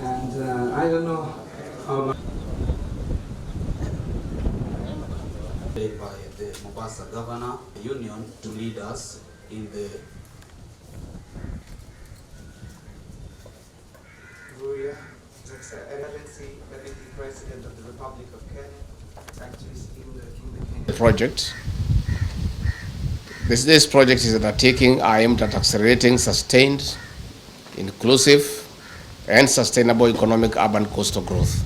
And I don't know how much by the Mombasa Governor Union to lead us in the Excellency President of the Republic of Kenya, actually in the Kenya project. This project is undertaking aimed at accelerating sustained, inclusive, and sustainable economic urban coastal growth.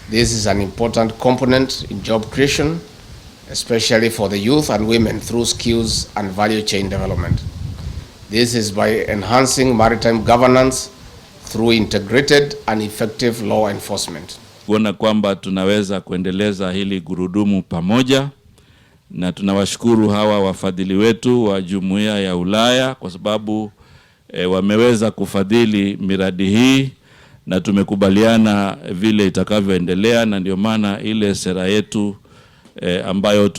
This is an important component in job creation, especially for the youth and women through skills and value chain development. This is by enhancing maritime governance through integrated and effective law enforcement. Kuona kwamba tunaweza kuendeleza hili gurudumu pamoja, na tunawashukuru hawa wafadhili wetu wa Jumuiya ya Ulaya kwa sababu wameweza kufadhili miradi hii na tumekubaliana vile itakavyoendelea, na ndio maana ile sera yetu ambayo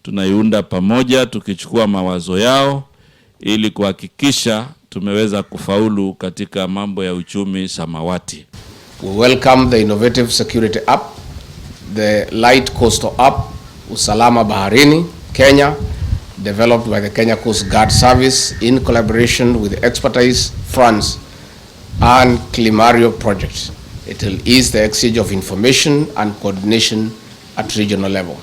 tunaiunda pamoja tukichukua mawazo yao ili kuhakikisha tumeweza kufaulu katika mambo ya uchumi samawati. We welcome the innovative security app, the light coastal app, Usalama Baharini, Kenya, developed by the Kenya Coast Guard Service in collaboration with the Expertise France and Climario project. It will ease the exchange of information and coordination at regional level.